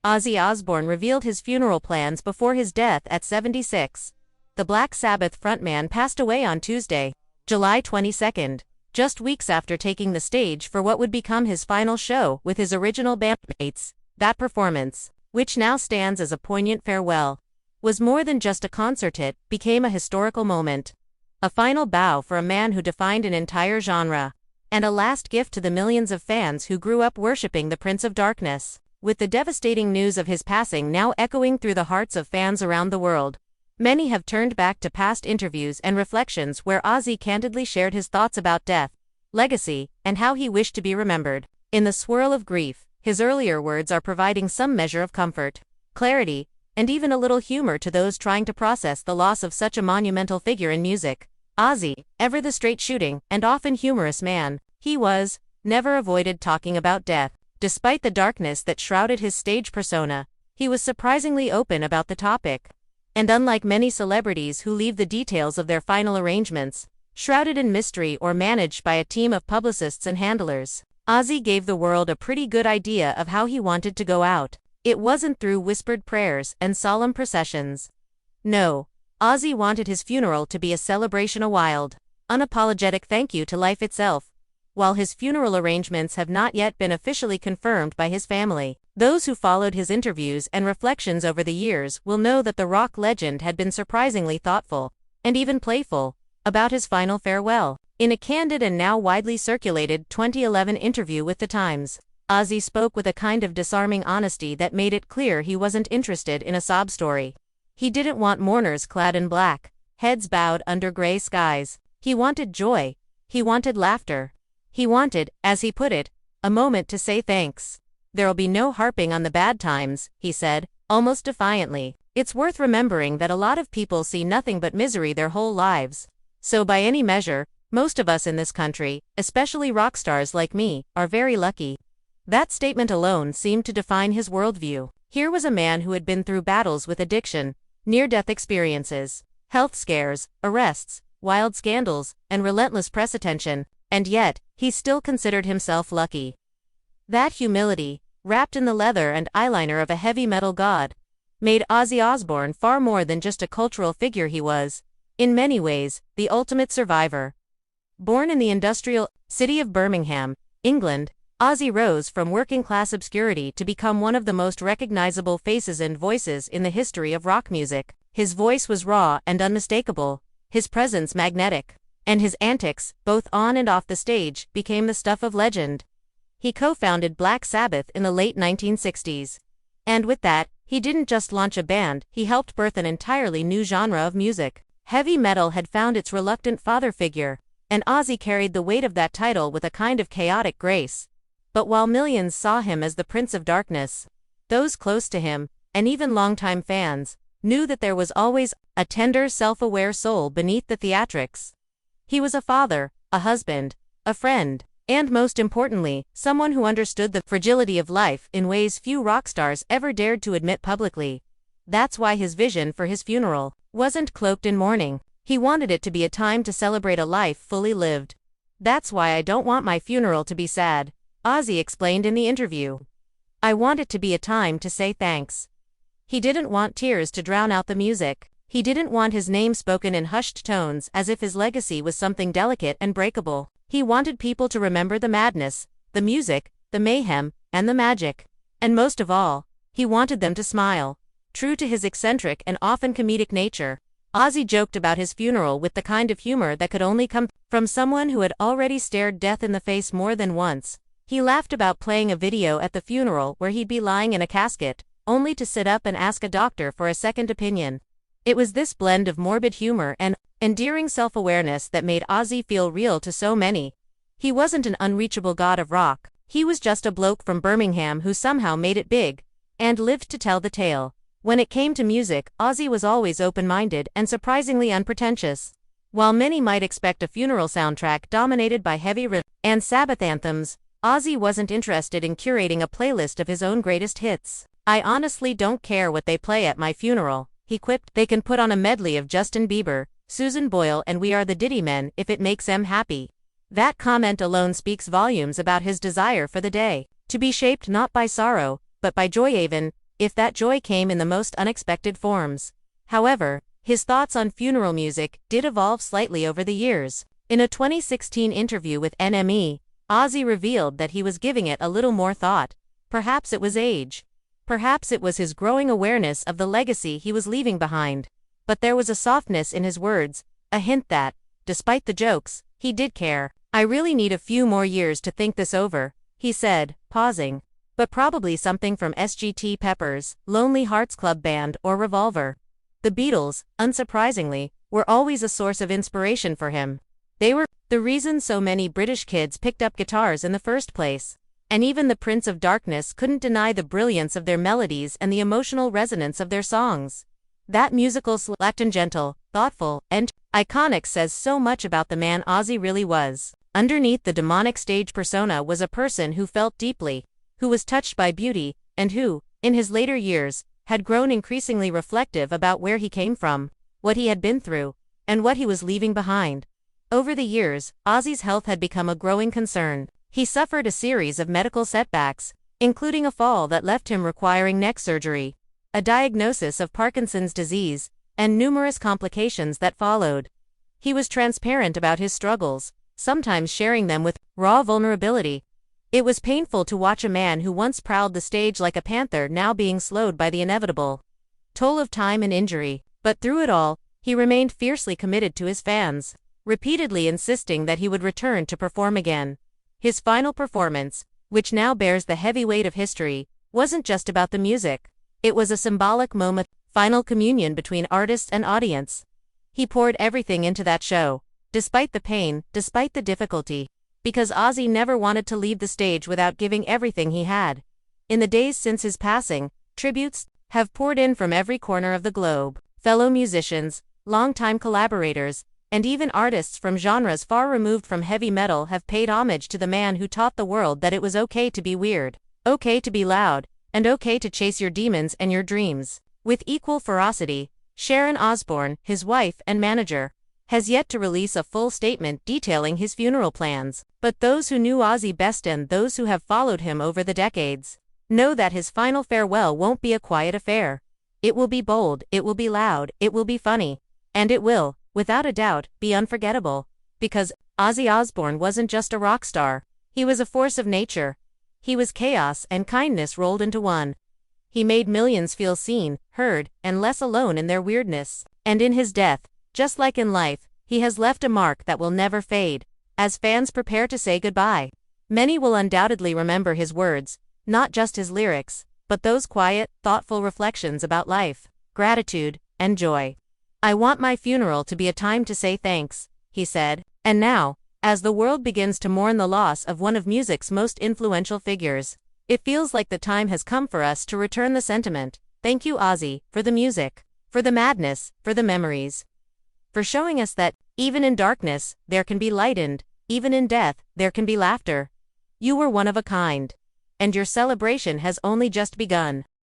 Ozzy Osbourne revealed his funeral plans before his death at 76. The Black Sabbath frontman passed away on Tuesday, July 22, just weeks after taking the stage for what would become his final show with his original bandmates. That performance, which now stands as a poignant farewell, was more than just a concert. It became a historical moment. A final bow for a man who defined an entire genre, and a last gift to the millions of fans who grew up worshipping the Prince of Darkness. With the devastating news of his passing now echoing through the hearts of fans around the world, many have turned back to past interviews and reflections where Ozzy candidly shared his thoughts about death, legacy, and how he wished to be remembered. In the swirl of grief, his earlier words are providing some measure of comfort, clarity, and even a little humor to those trying to process the loss of such a monumental figure in music. Ozzy, ever the straight-shooting and often humorous man he was, never avoided talking about death. Despite the darkness that shrouded his stage persona, he was surprisingly open about the topic. And unlike many celebrities who leave the details of their final arrangements shrouded in mystery or managed by a team of publicists and handlers, Ozzy gave the world a pretty good idea of how he wanted to go out. It wasn't through whispered prayers and solemn processions. No, Ozzy wanted his funeral to be a celebration, a wild, unapologetic thank you to life itself. While his funeral arrangements have not yet been officially confirmed by his family, those who followed his interviews and reflections over the years will know that the rock legend had been surprisingly thoughtful, and even playful, about his final farewell. In a candid and now widely circulated 2011 interview with The Times, Ozzy spoke with a kind of disarming honesty that made it clear he wasn't interested in a sob story. He didn't want mourners clad in black, heads bowed under gray skies. He wanted joy. He wanted laughter. He wanted, as he put it, a moment to say thanks. "There'll be no harping on the bad times," he said, almost defiantly. "It's worth remembering that a lot of people see nothing but misery their whole lives. So by any measure, most of us in this country, especially rock stars like me, are very lucky." That statement alone seemed to define his worldview. Here was a man who had been through battles with addiction, near-death experiences, health scares, arrests, wild scandals, and relentless press attention, and yet, he still considered himself lucky. That humility, wrapped in the leather and eyeliner of a heavy metal god, made Ozzy Osbourne far more than just a cultural figure. He was, in many ways, the ultimate survivor. Born in the industrial city of Birmingham, England, Ozzy rose from working-class obscurity to become one of the most recognizable faces and voices in the history of rock music. His voice was raw and unmistakable, his presence magnetic, and his antics, both on and off the stage, became the stuff of legend. He co-founded Black Sabbath in the late 1960s. And with that, he didn't just launch a band, he helped birth an entirely new genre of music. Heavy metal had found its reluctant father figure, and Ozzy carried the weight of that title with a kind of chaotic grace. But while millions saw him as the Prince of Darkness, those close to him, and even longtime fans, knew that there was always a tender, self-aware soul beneath the theatrics. He was a father, a husband, a friend, and most importantly, someone who understood the fragility of life in ways few rock stars ever dared to admit publicly. That's why his vision for his funeral wasn't cloaked in mourning. He wanted it to be a time to celebrate a life fully lived. "That's why I don't want my funeral to be sad," Ozzy explained in the interview. "I want it to be a time to say thanks." He didn't want tears to drown out the music. He didn't want his name spoken in hushed tones as if his legacy was something delicate and breakable. He wanted people to remember the madness, the music, the mayhem, and the magic. And most of all, he wanted them to smile. True to his eccentric and often comedic nature, Ozzy joked about his funeral with the kind of humor that could only come from someone who had already stared death in the face more than once. He laughed about playing a video at the funeral where he'd be lying in a casket, only to sit up and ask a doctor for a second opinion. It was this blend of morbid humor and endearing self-awareness that made Ozzy feel real to so many. He wasn't an unreachable god of rock. He was just a bloke from Birmingham who somehow made it big, and lived to tell the tale. When it came to music, Ozzy was always open-minded and surprisingly unpretentious. While many might expect a funeral soundtrack dominated by heavy riffs and Sabbath anthems, Ozzy wasn't interested in curating a playlist of his own greatest hits. "I honestly don't care what they play at my funeral," he quipped. "They can put on a medley of Justin Bieber, Susan Boyle and We Are the Diddy Men if it makes them happy." That comment alone speaks volumes about his desire for the day to be shaped not by sorrow, but by joy. Even if that joy came in the most unexpected forms. However, his thoughts on funeral music did evolve slightly over the years. In a 2016 interview with NME, Ozzy revealed that he was giving it a little more thought. Perhaps it was age. Perhaps it was his growing awareness of the legacy he was leaving behind. But there was a softness in his words, a hint that, despite the jokes, he did care. "I really need a few more years to think this over," he said, pausing. But probably something from Sgt. Pepper's Lonely Hearts Club Band or Revolver. The Beatles, unsurprisingly, were always a source of inspiration for him. They were the reason so many British kids picked up guitars in the first place. And even the Prince of Darkness couldn't deny the brilliance of their melodies and the emotional resonance of their songs. That musical select and gentle, thoughtful, and iconic says so much about the man Ozzy really was. Underneath the demonic stage persona was a person who felt deeply, who was touched by beauty, and who, in his later years, had grown increasingly reflective about where he came from, what he had been through, and what he was leaving behind. Over the years, Ozzy's health had become a growing concern. He suffered a series of medical setbacks, including a fall that left him requiring neck surgery, a diagnosis of Parkinson's disease, and numerous complications that followed. He was transparent about his struggles, sometimes sharing them with raw vulnerability. It was painful to watch a man who once prowled the stage like a panther now being slowed by the inevitable toll of time and injury, but through it all, he remained fiercely committed to his fans, repeatedly insisting that he would return to perform again. His final performance, which now bears the heavy weight of history, wasn't just about the music. It was a symbolic moment, final communion between artist and audience. He poured everything into that show, despite the pain, despite the difficulty, because Ozzy never wanted to leave the stage without giving everything he had. In the days since his passing, tributes have poured in from every corner of the globe. Fellow musicians, longtime collaborators, and even artists from genres far removed from heavy metal have paid homage to the man who taught the world that it was okay to be weird, okay to be loud, and okay to chase your demons and your dreams. With equal ferocity, Sharon Osbourne, his wife and manager, has yet to release a full statement detailing his funeral plans. But those who knew Ozzy best and those who have followed him over the decades know that his final farewell won't be a quiet affair. It will be bold, it will be loud, it will be funny, and it will, without a doubt, be unforgettable. Because Ozzy Osbourne wasn't just a rock star, he was a force of nature. He was chaos and kindness rolled into one. He made millions feel seen, heard, and less alone in their weirdness. And in his death, just like in life, he has left a mark that will never fade. As fans prepare to say goodbye, many will undoubtedly remember his words, not just his lyrics, but those quiet, thoughtful reflections about life, gratitude, and joy. "I want my funeral to be a time to say thanks," he said. And now, as the world begins to mourn the loss of one of music's most influential figures, it feels like the time has come for us to return the sentiment. Thank you, Ozzy, for the music, for the madness, for the memories, for showing us that, even in darkness, there can be light, and even in death, there can be laughter. You were one of a kind. And your celebration has only just begun.